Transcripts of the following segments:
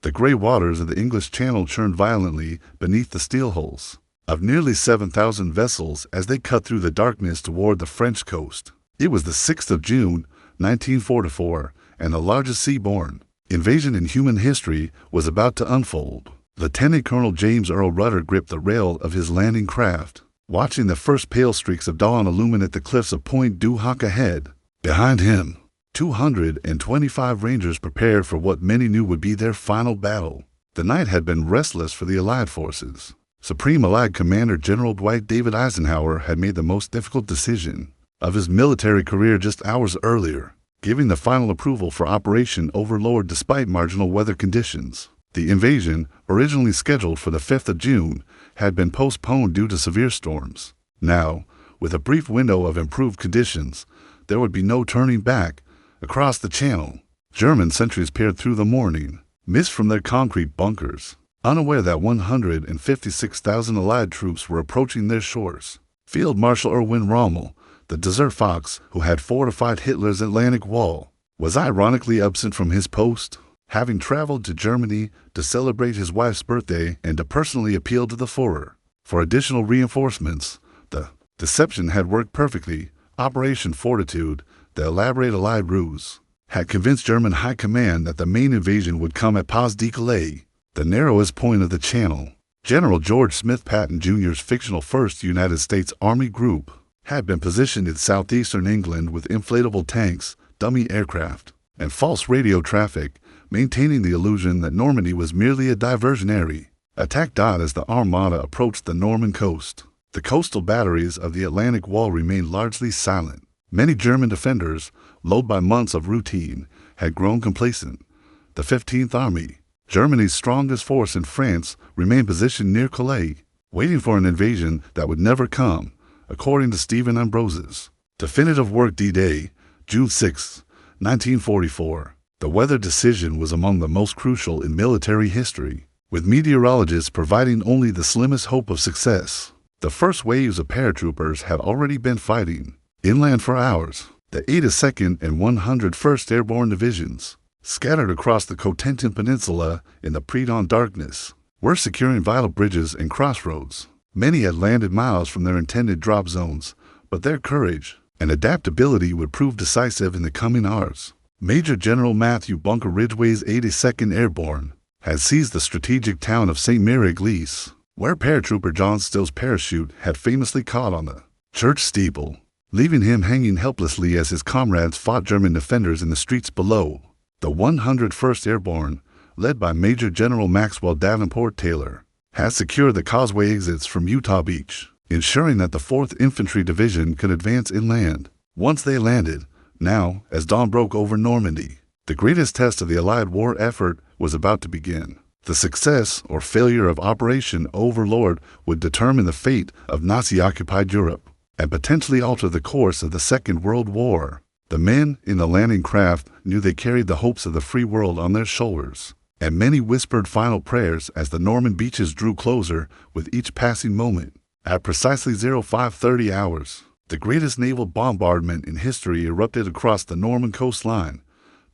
The gray waters of the English Channel churned violently beneath the steel hulls of nearly 7,000 vessels as they cut through the darkness toward the French coast. It was the 6th of June, 1944, and the largest seaborne invasion in human history was about to unfold. Lieutenant Colonel James Earl Rudder gripped the rail of his landing craft, watching the first pale streaks of dawn illuminate the cliffs of Point du Hoc ahead. Behind him, 225 Rangers prepared for what many knew would be their final battle. The night had been restless for the Allied forces. Supreme Allied Commander General Dwight David Eisenhower had made the most difficult decision of his military career just hours earlier, giving the final approval for Operation Overlord despite marginal weather conditions. The invasion, originally scheduled for the 5th of June, had been postponed due to severe storms. Now, with a brief window of improved conditions, there would be no turning back. Across the Channel, German sentries peered through the morning mist from their concrete bunkers, unaware that 156,000 Allied troops were approaching their shores. Field Marshal Erwin Rommel, the desert fox who had fortified Hitler's Atlantic Wall, was ironically absent from his post, having traveled to Germany to celebrate his wife's birthday and to personally appeal to the Führer for additional reinforcements. The deception had worked perfectly. Operation Fortitude, the elaborate Allied ruse, had convinced German high command that the main invasion would come at Pas de Calais, the narrowest point of the Channel. General George Smith Patton Jr.'s fictional 1st United States Army Group had been positioned in southeastern England with inflatable tanks, dummy aircraft, and false radio traffic, maintaining the illusion that Normandy was merely a diversionary attack. As the Armada approached the Norman coast, the coastal batteries of the Atlantic Wall remained largely silent. Many German defenders, lulled by months of routine, had grown complacent. The 15th Army, Germany's strongest force in France, remained positioned near Calais, waiting for an invasion that would never come, according to Stephen Ambrose's definitive work D-Day, June 6, 1944. The weather decision was among the most crucial in military history, with meteorologists providing only the slimmest hope of success. The first waves of paratroopers had already been fighting inland for hours. The 82nd and 101st Airborne Divisions, scattered across the Cotentin Peninsula in the pre-dawn darkness, were securing vital bridges and crossroads. Many had landed miles from their intended drop zones, but their courage and adaptability would prove decisive in the coming hours. Major General Matthew Bunker Ridgway's 82nd Airborne had seized the strategic town of St. Mary-Église, where paratrooper John Still's parachute had famously caught on the church steeple, leaving him hanging helplessly as his comrades fought German defenders in the streets below. The 101st Airborne, led by Major General Maxwell Davenport Taylor, had secured the causeway exits from Utah Beach, ensuring that the 4th Infantry Division could advance inland. Once they landed, now, as dawn broke over Normandy, the greatest test of the Allied war effort was about to begin. The success or failure of Operation Overlord would determine the fate of Nazi-occupied Europe and potentially alter the course of the Second World War. The men in the landing craft knew they carried the hopes of the free world on their shoulders, and many whispered final prayers as the Norman beaches drew closer with each passing moment. At precisely 0530 hours, the greatest naval bombardment in history erupted across the Norman coastline.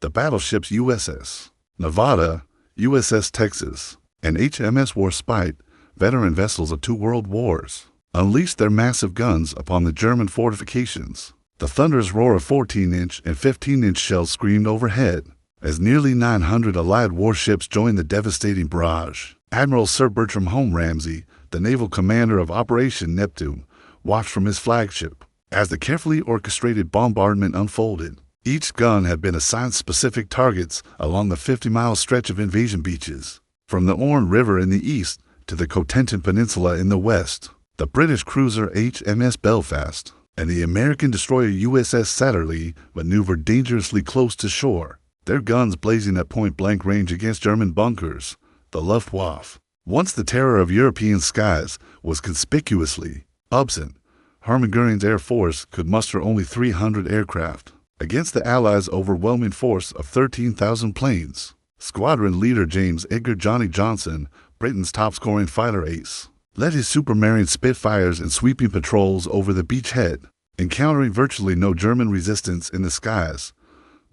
The battleships USS Nevada, USS Texas, and HMS Warspite, veteran vessels of 2 world wars, unleashed their massive guns upon the German fortifications. The thunderous roar of 14-inch and 15-inch shells screamed overhead as nearly 900 Allied warships joined the devastating barrage. Admiral Sir Bertram Home Ramsay, the naval commander of Operation Neptune, watched from his flagship as the carefully orchestrated bombardment unfolded. Each gun had been assigned specific targets along the 50-mile stretch of invasion beaches, from the Orne River in the east to the Cotentin Peninsula in the west. The British cruiser HMS Belfast and the American destroyer USS Satterlee maneuvered dangerously close to shore, their guns blazing at point-blank range against German bunkers. The Luftwaffe, once the terror of European skies, was conspicuously absent. Hermann Göring's Air Force could muster only 300 aircraft against the Allies' overwhelming force of 13,000 planes. Squadron leader James Edgar Johnny Johnson, Britain's top-scoring fighter ace, led his Supermarine Spitfires in sweeping patrols over the beachhead, encountering virtually no German resistance in the skies.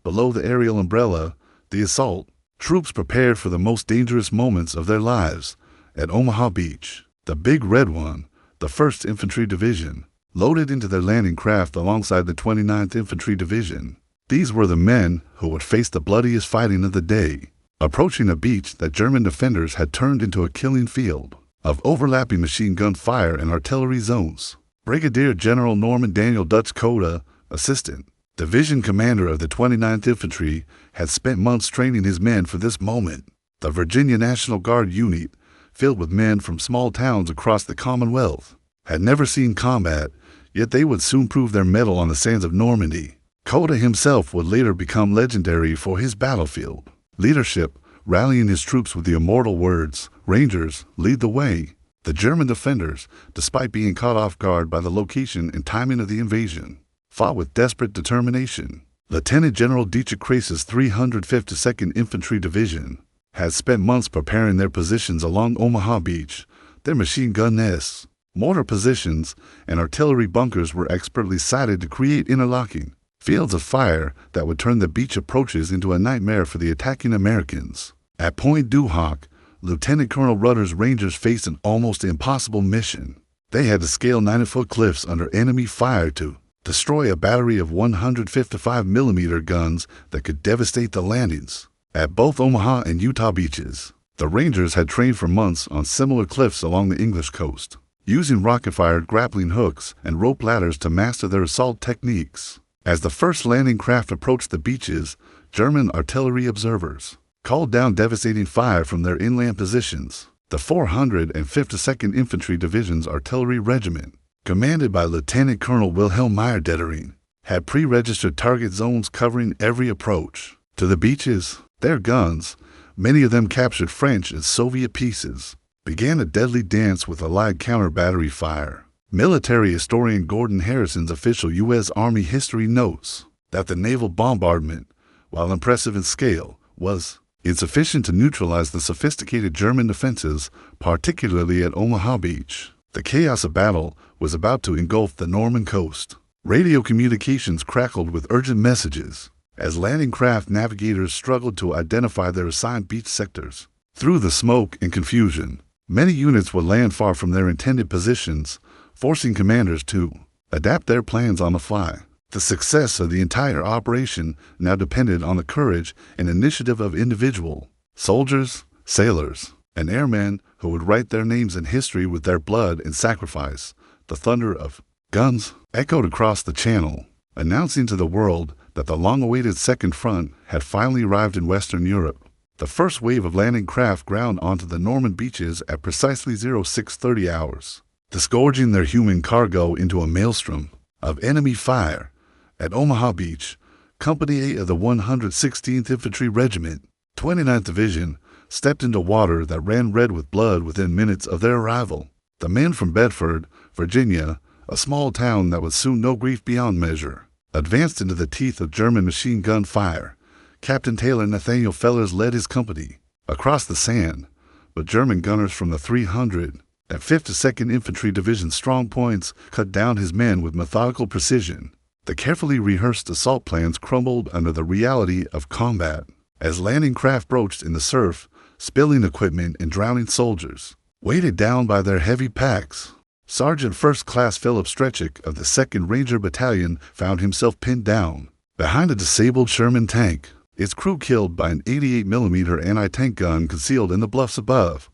Below the aerial umbrella, the assault Troops prepared for the most dangerous moments of their lives. At Omaha Beach, the Big Red One, the 1st Infantry Division, loaded into their landing craft alongside the 29th Infantry Division. These were the men who would face the bloodiest fighting of the day, approaching a beach that German defenders had turned into a killing field of overlapping machine gun fire and artillery zones. Brigadier General Norman Daniel Dutch Coda, Assistant Division Commander of the 29th Infantry, had spent months training his men for this moment. The Virginia National Guard unit, filled with men from small towns across the Commonwealth, had never seen combat, yet they would soon prove their mettle on the sands of Normandy. Coda himself would later become legendary for his battlefield leadership, rallying his troops with the immortal words, "Rangers, lead the way." The German defenders, despite being caught off guard by the location and timing of the invasion, fought with desperate determination. Lieutenant General Dietrich Krase's 352nd Infantry Division had spent months preparing their positions along Omaha Beach. Their machine gun nests, mortar positions, and artillery bunkers were expertly sited to create interlocking fields of fire that would turn the beach approaches into a nightmare for the attacking Americans. At Point Du Hoc, Lieutenant Colonel Rudder's Rangers faced an almost impossible mission. They had to scale 90-foot cliffs under enemy fire to destroy a battery of 155mm guns that could devastate the landings. At both Omaha and Utah beaches, the Rangers had trained for months on similar cliffs along the English coast, using rocket-fired grappling hooks and rope ladders to master their assault techniques. As the first landing craft approached the beaches, German artillery observers called down devastating fire from their inland positions. The 452nd Infantry Division's Artillery Regiment, commanded by Lieutenant Colonel Wilhelm Meyer-Detering, had pre-registered target zones covering every approach to the beaches. Their guns, many of them captured French and Soviet pieces, began a deadly dance with allied counter-battery fire. Military historian Gordon Harrison's official U.S. Army history notes that the naval bombardment, while impressive in scale, was insufficient to neutralize the sophisticated German defenses, particularly at Omaha Beach. The chaos of battle was about to engulf the Norman coast. Radio communications crackled with urgent messages as landing craft navigators struggled to identify their assigned beach sectors. Through the smoke and confusion, many units would land far from their intended positions, forcing commanders to adapt their plans on the fly. The success of the entire operation now depended on the courage and initiative of individual soldiers, sailors, and airmen who would write their names in history with their blood and sacrifice. The thunder of guns echoed across the channel, announcing to the world that the long-awaited Second Front had finally arrived in Western Europe. The first wave of landing craft ground onto the Norman beaches at precisely 0630 hours, disgorging their human cargo into a maelstrom of enemy fire. At Omaha Beach, Company 8 of the 116th Infantry Regiment, 29th Division, stepped into water that ran red with blood within minutes of their arrival. The men from Bedford, Virginia, a small town that would soon know grief beyond measure, advanced into the teeth of German machine gun fire. Captain Taylor Nathaniel Fellers led his company across the sand, but German gunners from the 300th and 52nd Infantry Division strong points cut down his men with methodical precision. The carefully rehearsed assault plans crumbled under the reality of combat as landing craft broached in the surf, spilling equipment and drowning soldiers. Weighted down by their heavy packs, Sergeant First Class Philip Stretchick of the 2nd Ranger Battalion found himself pinned down behind a disabled Sherman tank, its crew killed by an 88mm anti-tank gun concealed in the bluffs above.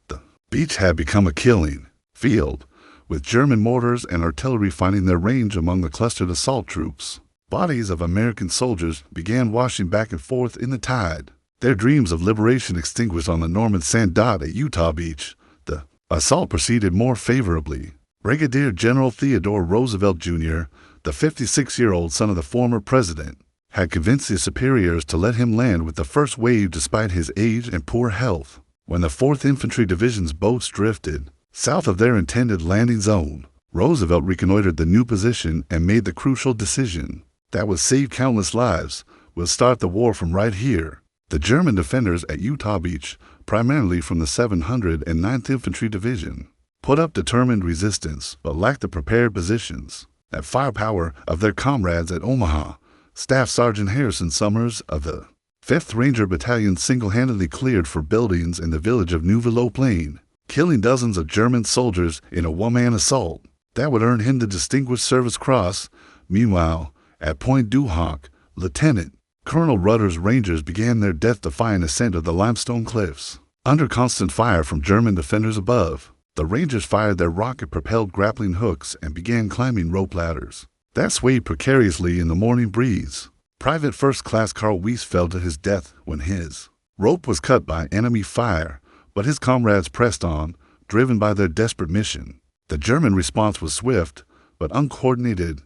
The beach had become a killing field, with German mortars and artillery finding their range among the clustered assault troops. Bodies of American soldiers began washing back and forth in the tide, their dreams of liberation extinguished on the Norman sand dot at Utah Beach. The assault proceeded more favorably. Brigadier General Theodore Roosevelt Jr., the 56-year-old son of the former president, had convinced his superiors to let him land with the first wave despite his age and poor health. When the 4th Infantry Division's boats drifted south of their intended landing zone, Roosevelt reconnoitered the new position and made the crucial decision that would save countless lives. We'll start the war from right here. The German defenders at Utah Beach, primarily from the 709th Infantry Division, put up determined resistance but lacked the prepared positions and firepower of their comrades at Omaha. Staff Sergeant Harrison Summers of the 5th Ranger Battalion single-handedly cleared for buildings in the village of Neuville-aux-Plaines, killing dozens of German soldiers in a one-man assault. That would earn him the Distinguished Service Cross. Meanwhile, at Point du Hoc, Lieutenant Colonel Rudder's Rangers began their death-defying ascent of the limestone cliffs. Under constant fire from German defenders above, the Rangers fired their rocket-propelled grappling hooks and began climbing rope ladders that swayed precariously in the morning breeze. Private First Class Carl Weiss fell to his death when his rope was cut by enemy fire, but his comrades pressed on, driven by their desperate mission. The German response was swift, but uncoordinated.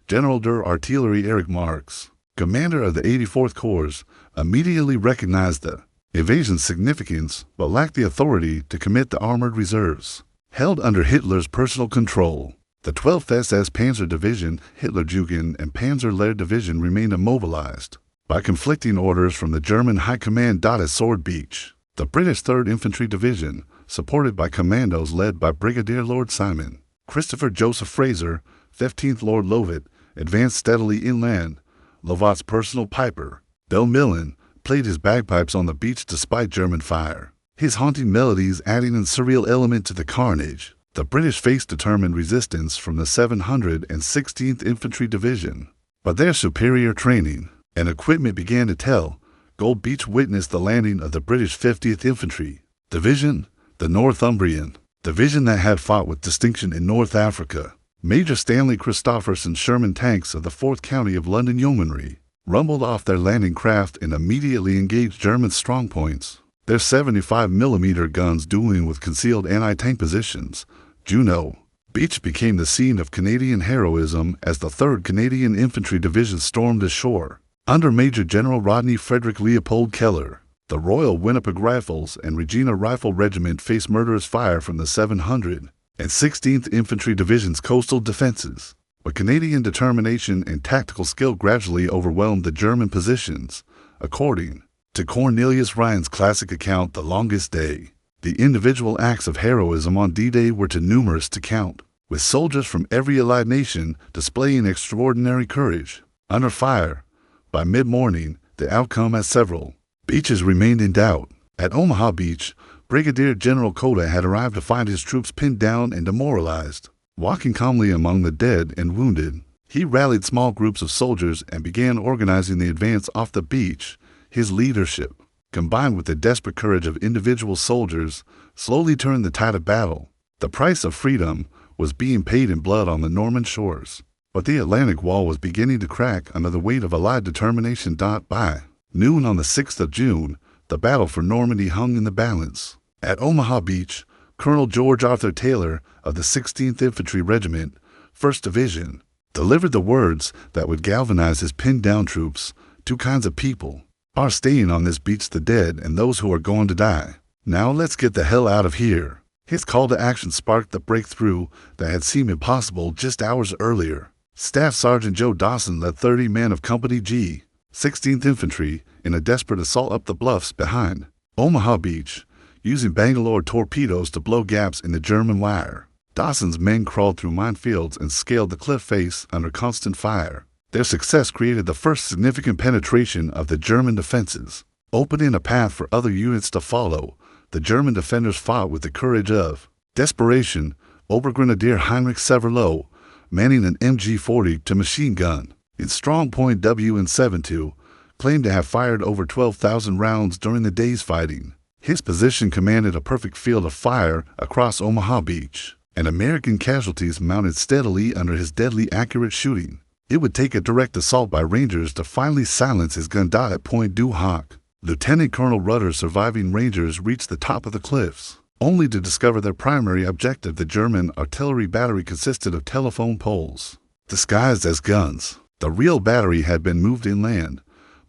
General der Artillerie Erich Marx, commander of the 84th Corps, immediately recognized the invasion's significance, but lacked the authority to commit the armored reserves held under Hitler's personal control. The 12th SS Panzer Division, Hitlerjugend, and Panzer Lehr Division remained immobilized by conflicting orders from the German High Command. At Sword Beach, the British 3rd Infantry Division, supported by commandos led by Brigadier Lord Simon, Christopher Joseph Fraser, 15th Lord Lovat, advanced steadily inland. Lovat's personal piper, Bill Millen, played his bagpipes on the beach despite German fire, his haunting melodies adding a surreal element to the carnage. The British faced determined resistance from the 716th Infantry Division, but their superior training and equipment began to tell. Gold Beach witnessed the landing of the British 50th Infantry Division, the Northumbrian Division that had fought with distinction in North Africa. Major Stanley Christopherson Sherman tanks of the 4th County of London Yeomanry rumbled off their landing craft and immediately engaged German strongpoints, their 75mm guns dueling with concealed anti-tank positions. Juno Beach became the scene of Canadian heroism as the 3rd Canadian Infantry Division stormed ashore. Under Major General Rodney Frederick Leopold Keller, the Royal Winnipeg Rifles and Regina Rifle Regiment faced murderous fire from the 716th Infantry Division's coastal defenses. But Canadian determination and tactical skill gradually overwhelmed the German positions. According to Cornelius Ryan's classic account, The Longest Day, the individual acts of heroism on D-Day were too numerous to count, with soldiers from every allied nation displaying extraordinary courage. Under fire, by mid-morning, the outcome at several beaches remained in doubt. At Omaha Beach, Brigadier General Coda had arrived to find his troops pinned down and demoralized. Walking calmly among the dead and wounded, he rallied small groups of soldiers and began organizing the advance off the beach. His leadership, combined with the desperate courage of individual soldiers, slowly turned the tide of battle. The price of freedom was being paid in blood on the Norman shores, but the Atlantic wall was beginning to crack under the weight of Allied determination. By noon on the 6th of June, the battle for Normandy hung in the balance. At Omaha Beach, Colonel George Arthur Taylor of the 16th Infantry Regiment, 1st Division, delivered the words that would galvanize his pinned-down troops. 2 kinds of people are staying on this beach: the dead and those who are going to die. Now let's get the hell out of here. His call to action sparked the breakthrough that had seemed impossible just hours earlier. Staff Sergeant Joe Dawson led 30 men of Company G, 16th Infantry, in a desperate assault up the bluffs behind Omaha Beach, using Bangalore torpedoes to blow gaps in the German wire. Dawson's men crawled through minefields and scaled the cliff face under constant fire. Their success created the first significant penetration of the German defenses, opening a path for other units to follow. The German defenders fought with the courage of desperation. Obergrenadier Heinrich Severloh, manning an MG-40 machine gun in Strong Point WN-72, claimed to have fired over 12,000 rounds during the day's fighting. His position commanded a perfect field of fire across Omaha Beach, and American casualties mounted steadily under his deadly accurate shooting. It would take a direct assault by Rangers to finally silence his gun. At Point du Hoc, Lieutenant Colonel Rudder's surviving Rangers reached the top of the cliffs, only to discover their primary objective. The German artillery battery consisted of telephone poles disguised as guns. The real battery had been moved inland,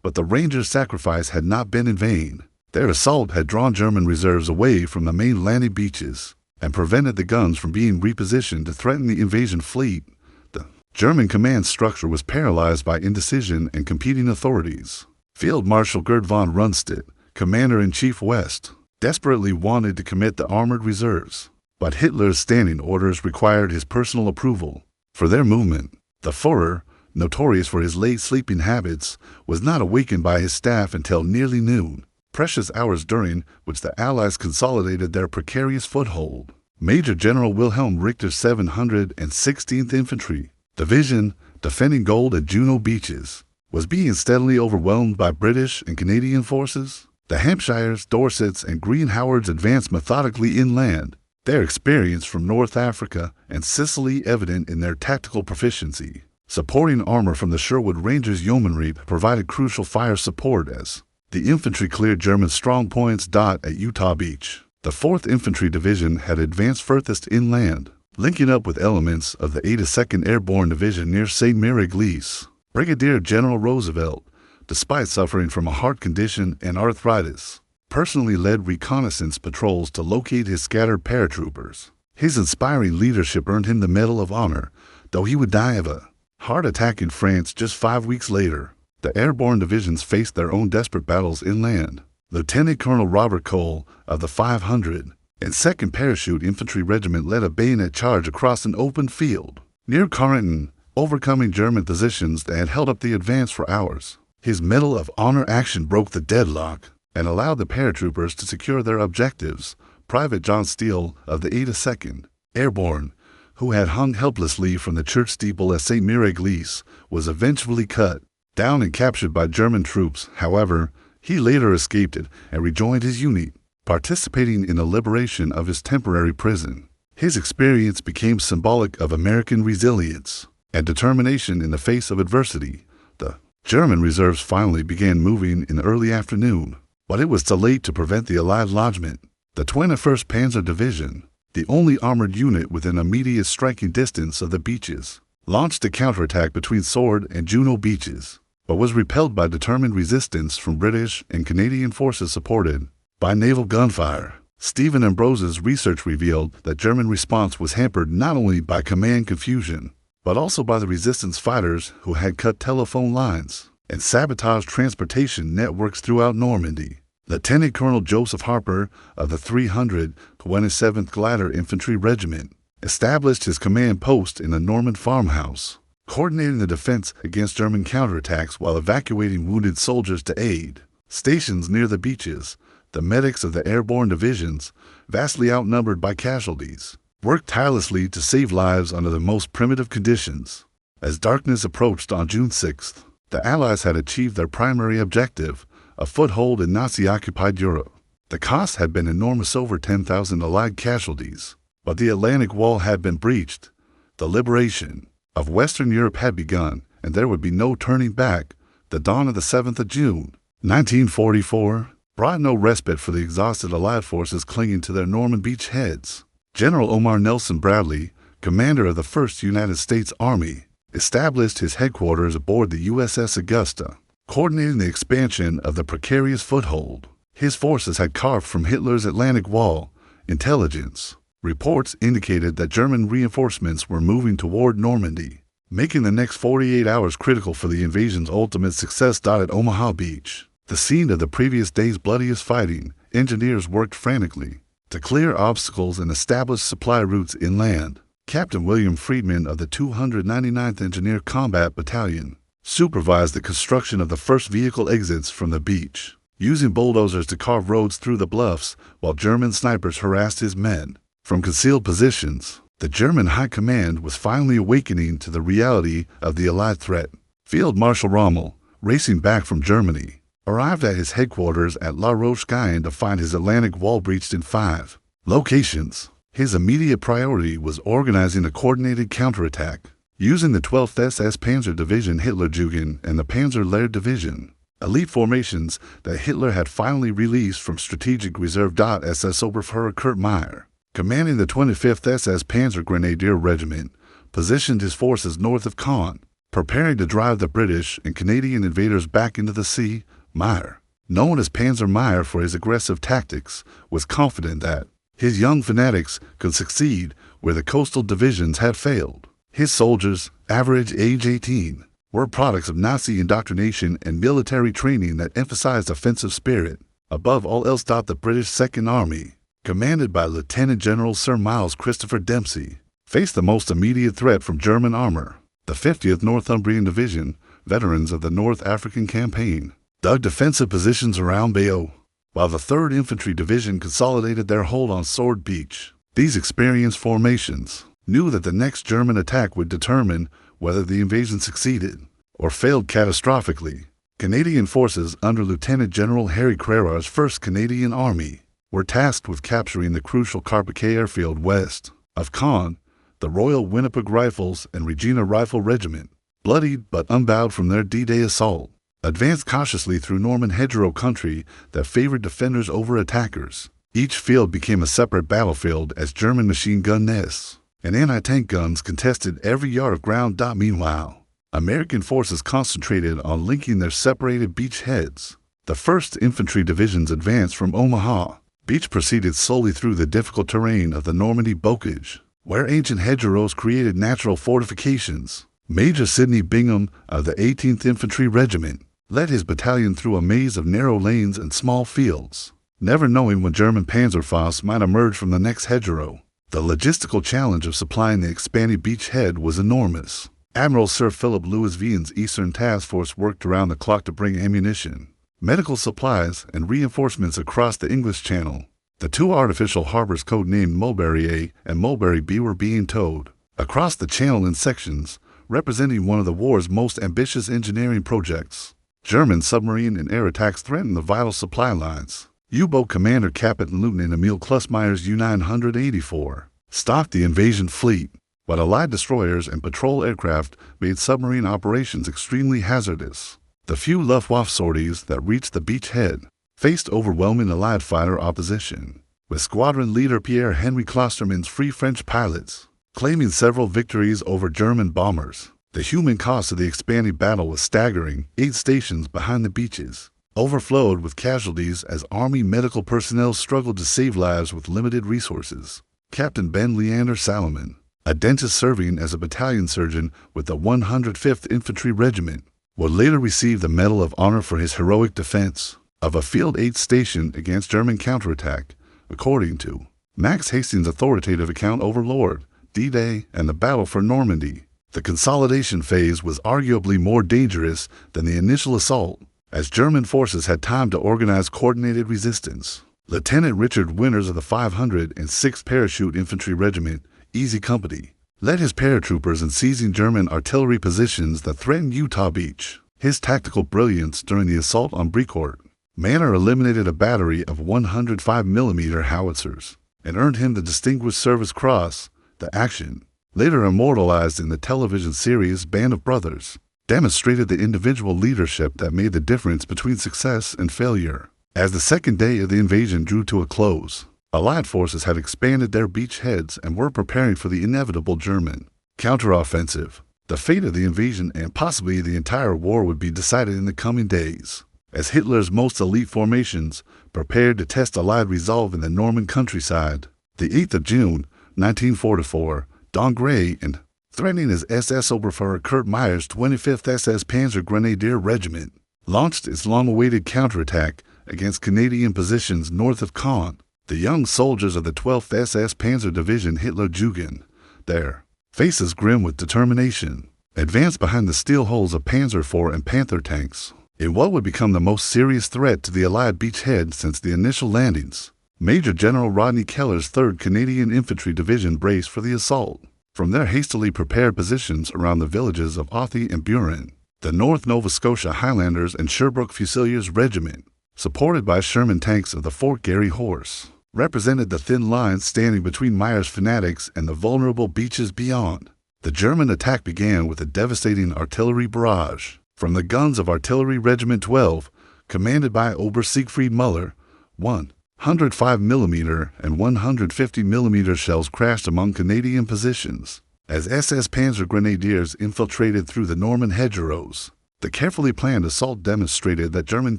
but the Rangers' sacrifice had not been in vain. Their assault had drawn German reserves away from the main landing beaches and prevented the guns from being repositioned to threaten the invasion fleet. The German command structure was paralyzed by indecision and competing authorities. Field Marshal Gerd von Rundstedt, Commander-in-Chief West, desperately wanted to commit the armored reserves, but Hitler's standing orders required his personal approval for their movement. The Führer, notorious for his late sleeping habits, was not awakened by his staff until nearly noon, precious hours during which the Allies consolidated their precarious foothold. Major General Wilhelm Richter's 716th Infantry Division, defending gold at Juno Beaches, was being steadily overwhelmed by British and Canadian forces. The Hampshires, Dorsets, and Green Howards advanced methodically inland, their experience from North Africa and Sicily evident in their tactical proficiency. Supporting armor from the Sherwood Rangers Yeomanry provided crucial fire support as the infantry cleared German strongpoints. At Utah Beach, the 4th Infantry Division had advanced furthest inland, linking up with elements of the 82nd Airborne Division near St. Mary-Glise. Brigadier General Roosevelt, despite suffering from a heart condition and arthritis, personally led reconnaissance patrols to locate his scattered paratroopers. His inspiring leadership earned him the Medal of Honor, though he would die of a heart attack in France just 5 weeks later. The airborne divisions faced their own desperate battles inland. Lieutenant Colonel Robert Cole of the 500 and 2nd Parachute Infantry Regiment led a bayonet charge across an open field near Carrington, overcoming German positions that had held up the advance for hours. His Medal of Honor action broke the deadlock and allowed the paratroopers to secure their objectives. Private John Steele of the 82nd Airborne, who had hung helplessly from the church steeple at St. Mary-Glise, was eventually cut down and captured by German troops. However, he later escaped it and rejoined his unit, participating in the liberation of his temporary prison. His experience became symbolic of American resilience and determination in the face of adversity. The German reserves finally began moving in the early afternoon, but it was too late to prevent the Allied lodgment. The 21st Panzer Division, the only armored unit within immediate striking distance of the beaches, launched a counterattack between Sword and Juno Beaches, but was repelled by determined resistance from British and Canadian forces supported by naval gunfire. Stephen Ambrose's research revealed that German response was hampered not only by command confusion, but also by the resistance fighters who had cut telephone lines and sabotaged transportation networks throughout Normandy. Lieutenant Colonel Joseph Harper of the 327th Glider Infantry Regiment established his command post in a Norman farmhouse, coordinating the defense against German counterattacks while evacuating wounded soldiers to aid stations near the beaches. The medics of the airborne divisions, vastly outnumbered by casualties, worked tirelessly to save lives under the most primitive conditions. As darkness approached on June 6th, the Allies had achieved their primary objective, a foothold in Nazi-occupied Europe. The cost had been enormous, over 10,000 Allied casualties, but the Atlantic Wall had been breached. The liberation of Western Europe had begun, and there would be no turning back. The dawn of the 7th of June, 1944, brought no respite for the exhausted Allied forces clinging to their Norman beachheads. General Omar Nelson Bradley, commander of the 1st United States Army, established his headquarters aboard the USS Augusta, coordinating the expansion of the precarious foothold. His forces had carved from Hitler's Atlantic Wall. Intelligence reports indicated that German reinforcements were moving toward Normandy, making the next 48 hours critical for the invasion's ultimate success. At Omaha Beach, the scene of the previous day's bloodiest fighting, engineers worked frantically to clear obstacles and establish supply routes inland. Captain William Friedman of the 299th Engineer Combat Battalion supervised the construction of the first vehicle exits from the beach, using bulldozers to carve roads through the bluffs while German snipers harassed his men from concealed positions. The German High Command was finally awakening to the reality of the Allied threat. Field Marshal Rommel, racing back from Germany, arrived at his headquarters at La Roche-Guyon to find his Atlantic Wall breached in 5 locations. His immediate priority was organizing a coordinated counterattack, using the 12th SS Panzer Division Hitlerjugend and the Panzer Lehr Division, elite formations that Hitler had finally released from Strategic Reserve. SS Oberfuhrer Kurt Meyer, commanding the 25th SS Panzer Grenadier Regiment, positioned his forces north of Caen, preparing to drive the British and Canadian invaders back into the sea. Meyer, known as Panzer Meyer for his aggressive tactics, was confident that his young fanatics could succeed where the coastal divisions had failed. His soldiers, average age 18, were products of Nazi indoctrination and military training that emphasized offensive spirit. Above all else, the British Second Army, commanded by Lieutenant General Sir Miles Christopher Dempsey, faced the most immediate threat from German armor. The 50th Northumbrian Division, veterans of the North African Campaign, dug defensive positions around Bayeux, while the 3rd Infantry Division consolidated their hold on Sword Beach. These experienced formations knew that the next German attack would determine whether the invasion succeeded or failed catastrophically. Canadian forces under Lieutenant General Harry Crerar's 1st Canadian Army were tasked with capturing the crucial Carpiquet airfield west of Caen. The Royal Winnipeg Rifles and Regina Rifle Regiment, bloodied but unbowed from their D-Day assault, advanced cautiously through Norman hedgerow country that favored defenders over attackers. Each field became a separate battlefield as German machine gun nests and anti-tank guns contested every yard of ground. Meanwhile, American forces concentrated on linking their separated beachheads. The 1st Infantry Division's advance from Omaha Beach proceeded slowly through the difficult terrain of the Normandy bocage, where ancient hedgerows created natural fortifications. Major Sidney Bingham of the 18th Infantry Regiment led his battalion through a maze of narrow lanes and small fields, never knowing when German Panzerfaust might emerge from the next hedgerow. The logistical challenge of supplying the expanding beachhead was enormous. Admiral Sir Philip Louis Vian's Eastern Task Force worked around the clock to bring ammunition, medical supplies, and reinforcements across the English Channel. The 2 artificial harbors codenamed Mulberry A and Mulberry B were being towed across the channel in sections, representing one of the war's most ambitious engineering projects. German submarine and air attacks threatened the vital supply lines. U-boat commander Captain Lieutenant Emil Klusmeyer's U-984 stopped the invasion fleet, while Allied destroyers and patrol aircraft made submarine operations extremely hazardous. The few Luftwaffe sorties that reached the beachhead faced overwhelming Allied fighter opposition, with squadron leader Pierre-Henri Klosterman's Free French pilots claiming several victories over German bombers. The human cost of the expanding battle was staggering. 8 stations behind the beaches overflowed with casualties as Army medical personnel struggled to save lives with limited resources. Captain Ben Leander Salomon, a dentist serving as a battalion surgeon with the 105th Infantry Regiment, would later receive the Medal of Honor for his heroic defense of a Field 8 station against German counterattack, according to Max Hastings' authoritative account Overlord, D-Day, and the Battle for Normandy. The consolidation phase was arguably more dangerous than the initial assault, as German forces had time to organize coordinated resistance. Lieutenant Richard Winters of the 506th Parachute Infantry Regiment, Easy Company, led his paratroopers in seizing German artillery positions that threatened Utah Beach. His tactical brilliance during the assault on Brecourt Manor eliminated a battery of 105mm howitzers and earned him the Distinguished Service Cross. The action, later immortalized in the television series Band of Brothers, demonstrated the individual leadership that made the difference between success and failure. As the second day of the invasion drew to a close, Allied forces had expanded their beachheads and were preparing for the inevitable German counteroffensive. The fate of the invasion and possibly the entire war would be decided in the coming days, as Hitler's most elite formations prepared to test Allied resolve in the Norman countryside. The 8th of June, 1944, Don Gray and threatening his SS Oberfuhrer Kurt Meyer's 25th SS Panzer Grenadier Regiment launched its long-awaited counterattack against Canadian positions north of Caen. The young soldiers of the 12th SS Panzer Division Hitlerjugend, their faces grim with determination, advanced behind the steel hulls of Panzer IV and Panther tanks in what would become the most serious threat to the Allied beachhead since the initial landings. Major General Rodney Keller's 3rd Canadian Infantry Division braced for the assault from their hastily prepared positions around the villages of Authie and Buren. The North Nova Scotia Highlanders and Sherbrooke Fusiliers Regiment, supported by Sherman tanks of the Fort Garry Horse, represented the thin line standing between Meyer's fanatics and the vulnerable beaches beyond. The German attack began with a devastating artillery barrage from the guns of Artillery Regiment 12, commanded by Ober Siegfried Muller. 105mm and 150mm shells crashed among Canadian positions as SS Panzer Grenadiers infiltrated through the Norman hedgerows. The carefully planned assault demonstrated that German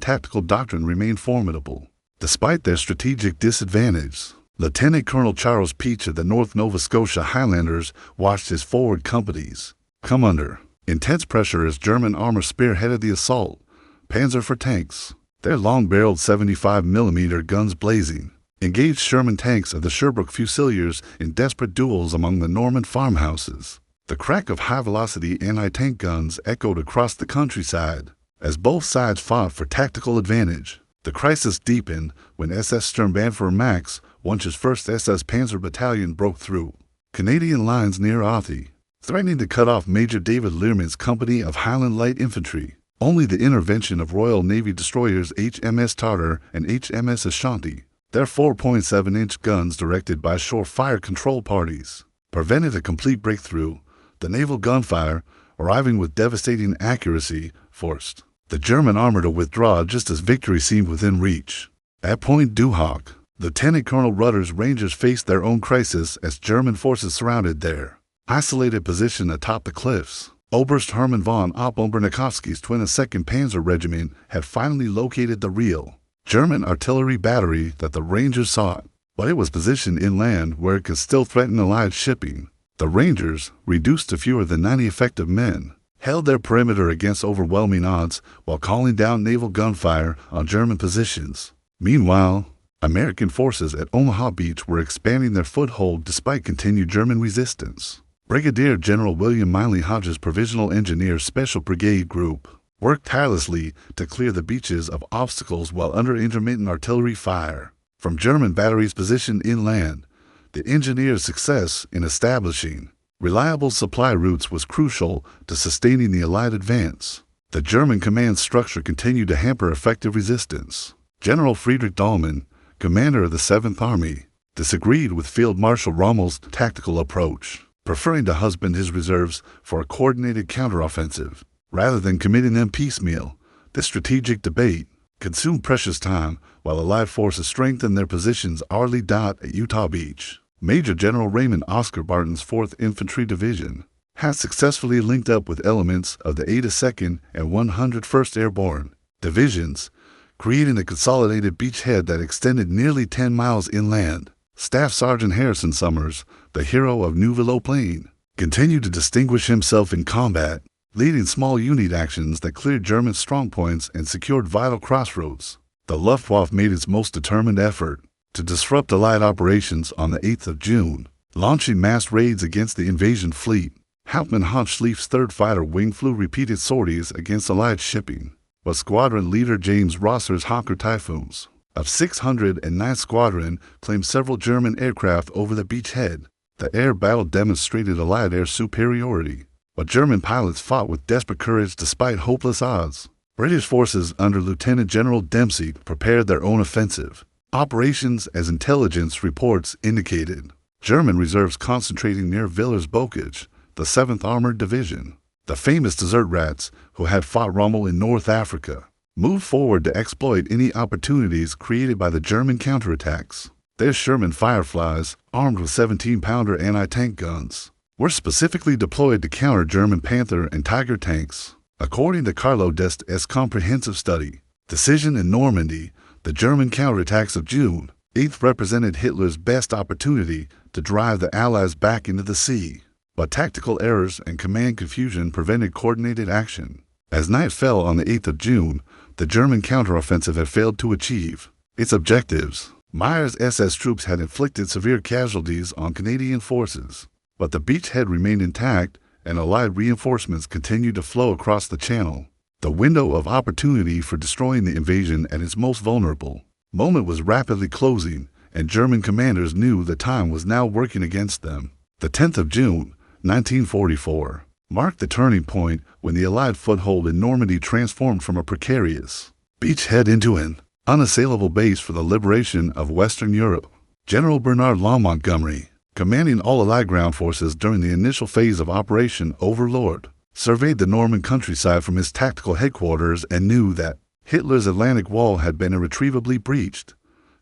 tactical doctrine remained formidable, despite their strategic disadvantage. Lieutenant Colonel Charles Peach of the North Nova Scotia Highlanders watched his forward companies come under intense pressure as German armor spearheaded the assault. Panzer IV tanks, their long-barreled 75mm guns blazing, engaged Sherman tanks of the Sherbrooke Fusiliers in desperate duels among the Norman farmhouses. The crack of high-velocity anti-tank guns echoed across the countryside as both sides fought for tactical advantage. The crisis deepened when SS Sturmbannführer Max Wunsch's 1st SS Panzer Battalion broke through Canadian lines near Authie, threatening to cut off Major David Learmon's company of Highland Light Infantry. Only the intervention of Royal Navy destroyers HMS Tartar and HMS Ashanti, their 4.7-inch guns directed by shore fire control parties, prevented a complete breakthrough. The naval gunfire, arriving with devastating accuracy, forced the German armor to withdraw just as victory seemed within reach. At Point du Hoc, Lieutenant Colonel Rudder's Rangers faced their own crisis as German forces surrounded their isolated position atop the cliffs. Oberst Hermann von Oppelbernikowski's 22nd Panzer Regiment had finally located the real German artillery battery that the Rangers sought, but it was positioned inland where it could still threaten Allied shipping. The Rangers, reduced to fewer than 90 effective men, held their perimeter against overwhelming odds while calling down naval gunfire on German positions. Meanwhile, American forces at Omaha Beach were expanding their foothold despite continued German resistance. Brigadier General William Miley Hodges' Provisional Engineers Special Brigade Group worked tirelessly to clear the beaches of obstacles while under intermittent artillery fire from German batteries positioned inland. The engineers' success in establishing reliable supply routes was crucial to sustaining the Allied advance. The German command structure continued to hamper effective resistance. General Friedrich Dahlmann, commander of the 7th Army, disagreed with Field Marshal Rommel's tactical approach, preferring to husband his reserves for a coordinated counteroffensive rather than committing them piecemeal. This strategic debate consumed precious time while Allied forces strengthened their positions hourly. At Utah Beach, Major General Raymond Oscar Barton's 4th Infantry Division had successfully linked up with elements of the 82nd and 101st Airborne Divisions, creating a consolidated beachhead that extended nearly 10 miles inland. Staff Sergeant Harrison Summers, the hero of Neuville Plain, continued to distinguish himself in combat, leading small unit actions that cleared German strongpoints and secured vital crossroads. The Luftwaffe made its most determined effort to disrupt Allied operations on the 8th of June, launching mass raids against the invasion fleet. Hauptmann Hans Schlieff's 3rd Fighter Wing flew repeated sorties against Allied shipping, but squadron leader James Rosser's Hawker Typhoons of 609th Squadron claimed several German aircraft over the beachhead. The air battle demonstrated Allied air superiority, but German pilots fought with desperate courage despite hopeless odds. British forces under Lieutenant General Dempsey prepared their own offensive operations as intelligence reports indicated. German reserves concentrating near Villers Bocage, the 7th Armored Division, the famous desert rats who had fought Rommel in North Africa, moved forward to exploit any opportunities created by the German counterattacks. Their Sherman Fireflies, armed with 17-pounder anti-tank guns, were specifically deployed to counter German Panther and Tiger tanks. According to Carlo D'Este's comprehensive study, Decision in Normandy, the German counterattacks of June 8th represented Hitler's best opportunity to drive the Allies back into the sea. But tactical errors and command confusion prevented coordinated action. As night fell on the 8th of June, the German counteroffensive had failed to achieve its objectives. Meyer's SS troops had inflicted severe casualties on Canadian forces, but the beachhead remained intact and Allied reinforcements continued to flow across the channel. The window of opportunity for destroying the invasion at its most vulnerable moment was rapidly closing, and German commanders knew the time was now working against them. The 10th of June, 1944, marked the turning point when the Allied foothold in Normandy transformed from a precarious beachhead into an unassailable base for the liberation of Western Europe. General Bernard Law Montgomery, commanding all Allied ground forces during the initial phase of Operation Overlord, surveyed the Norman countryside from his tactical headquarters and knew that Hitler's Atlantic Wall had been irretrievably breached.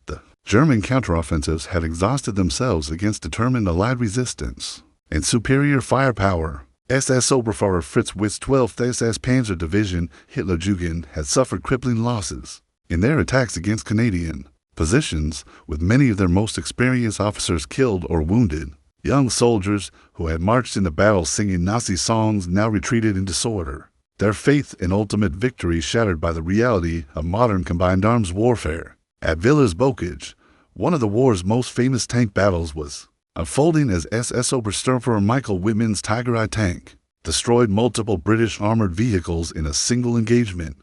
The German counteroffensives had exhausted themselves against determined Allied resistance and superior firepower. SS Oberführer Fritz Witt's 12th SS Panzer Division Hitlerjugend had suffered crippling losses in their attacks against Canadian positions, with many of their most experienced officers killed or wounded. Young soldiers who had marched into battle singing Nazi songs now retreated in disorder, their faith in ultimate victory shattered by the reality of modern combined arms warfare. At Villers Bocage, one of the war's most famous tank battles was unfolding as SS Oberstürmer Michael Whitman's Tiger I tank destroyed multiple British armored vehicles in a single engagement.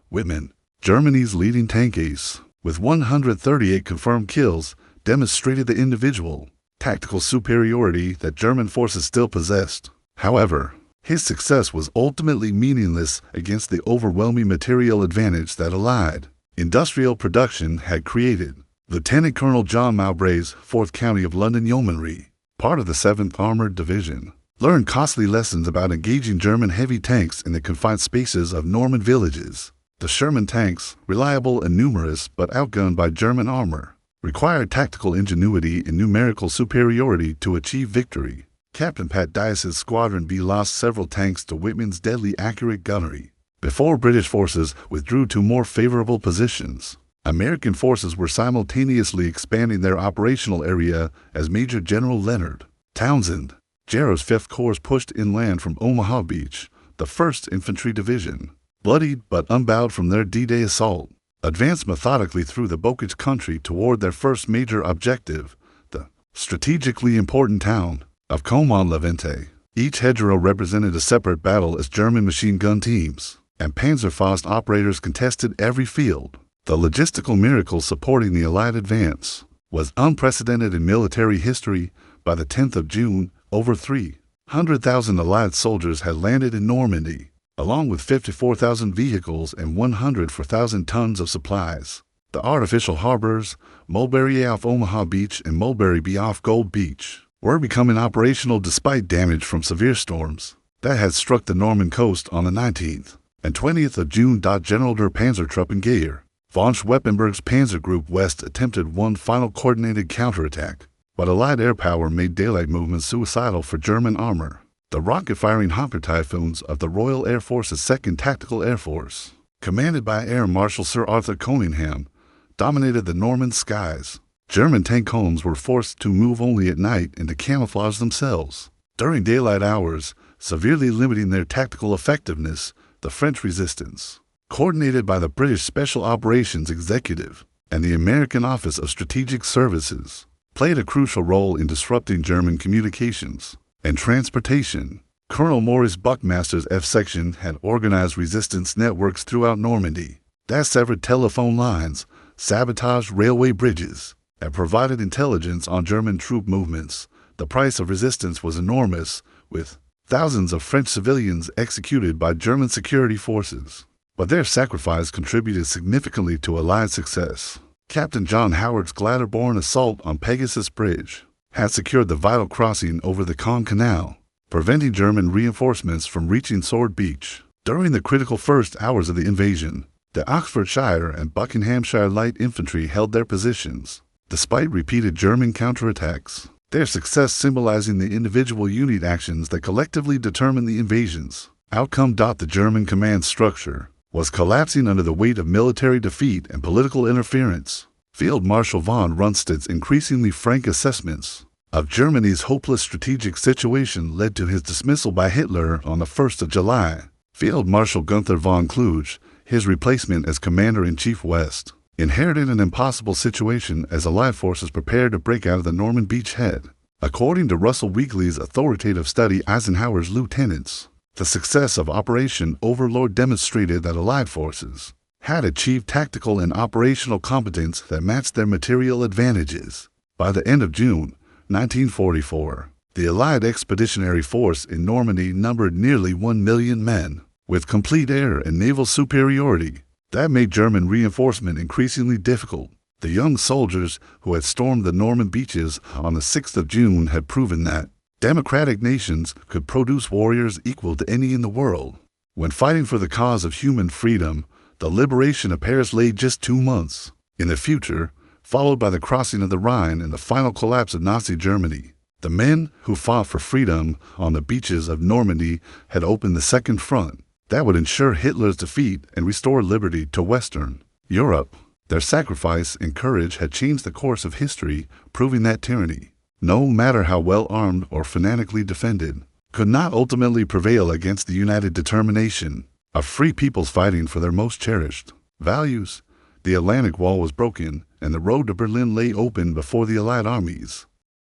Whitman, Germany's leading tank ace, with 138 confirmed kills, demonstrated the individual tactical superiority that German forces still possessed. However, his success was ultimately meaningless against the overwhelming material advantage that Allied industrial production had created. Lieutenant Colonel John Mowbray's 4th County of London Yeomanry, part of the 7th Armored Division, learned costly lessons about engaging German heavy tanks in the confined spaces of Norman villages. The Sherman tanks, reliable and numerous but outgunned by German armor, required tactical ingenuity and numerical superiority to achieve victory. Captain Pat Dice's Squadron B lost several tanks to Whitman's deadly accurate gunnery. Before British forces withdrew to more favorable positions, American forces were simultaneously expanding their operational area as Major General Leonard Townsend, Jarrow's 5th Corps pushed inland from Omaha Beach. The 1st Infantry Division, bloodied but unbowed from their D-Day assault, advanced methodically through the Bocage country toward their first major objective, the strategically important town of Comont-Levente. Each hedgerow represented a separate battle as German machine gun teams and Panzerfaust operators contested every field. The logistical miracle supporting the Allied advance was unprecedented in military history. By the 10th of June, over 300,000 Allied soldiers had landed in Normandy, along with 54,000 vehicles and 104,000 tons of supplies. The artificial harbors, Mulberry A off Omaha Beach and Mulberry B off Gold Beach, were becoming operational despite damage from severe storms that had struck the Norman coast on the 19th and 20th of June. General der Panzertruppengeher von Schweppenberg's Panzer Group West attempted one final coordinated counterattack, but Allied air power made daylight movements suicidal for German armor. The rocket-firing Hawker Typhoons of the Royal Air Force's 2nd Tactical Air Force, commanded by Air Marshal Sir Arthur Coningham, dominated the Norman skies. German tank columns were forced to move only at night and to camouflage themselves during daylight hours, severely limiting their tactical effectiveness. The French resistance, coordinated by the British Special Operations Executive and the American Office of Strategic Services, played a crucial role in disrupting German communications and transportation. Colonel Maurice Buckmaster's F Section had organized resistance networks throughout Normandy that severed telephone lines, sabotaged railway bridges, and provided intelligence on German troop movements. The price of resistance was enormous, with thousands of French civilians executed by German security forces, but their sacrifice contributed significantly to Allied success. Captain John Howard's Glatterborn assault on Pegasus Bridge had secured the vital crossing over the Caen Canal, preventing German reinforcements from reaching Sword Beach. During the critical first hours of the invasion, the Oxfordshire and Buckinghamshire light infantry held their positions, despite repeated German counterattacks, their success symbolizing the individual unit actions that collectively determined the invasion's outcome. The German command structure was collapsing under the weight of military defeat and political interference. Field Marshal von Rundstedt's increasingly frank assessments of Germany's hopeless strategic situation led to his dismissal by Hitler on the 1st of July. Field Marshal Gunther von Kluge, his replacement as Commander-in-Chief West, inherited an impossible situation as Allied forces prepared to break out of the Norman beachhead. According to Russell Weekly's authoritative study Eisenhower's Lieutenants, the success of Operation Overlord demonstrated that Allied forces had achieved tactical and operational competence that matched their material advantages. By the end of June 1944, the Allied expeditionary force in Normandy numbered nearly 1 million men, with complete air and naval superiority. That made German reinforcement increasingly difficult. The young soldiers who had stormed the Norman beaches on the 6th of June had proven that democratic nations could produce warriors equal to any in the world. When fighting for the cause of human freedom, the liberation of Paris lay just 2 months in the future, followed by the crossing of the Rhine and the final collapse of Nazi Germany. The men who fought for freedom on the beaches of Normandy had opened the second front that would ensure Hitler's defeat and restore liberty to Western Europe. Their sacrifice and courage had changed the course of history, proving that tyranny, no matter how well armed or fanatically defended, could not ultimately prevail against the united determination of free peoples fighting for their most cherished values. The Atlantic Wall was broken, and the road to Berlin lay open before the Allied armies.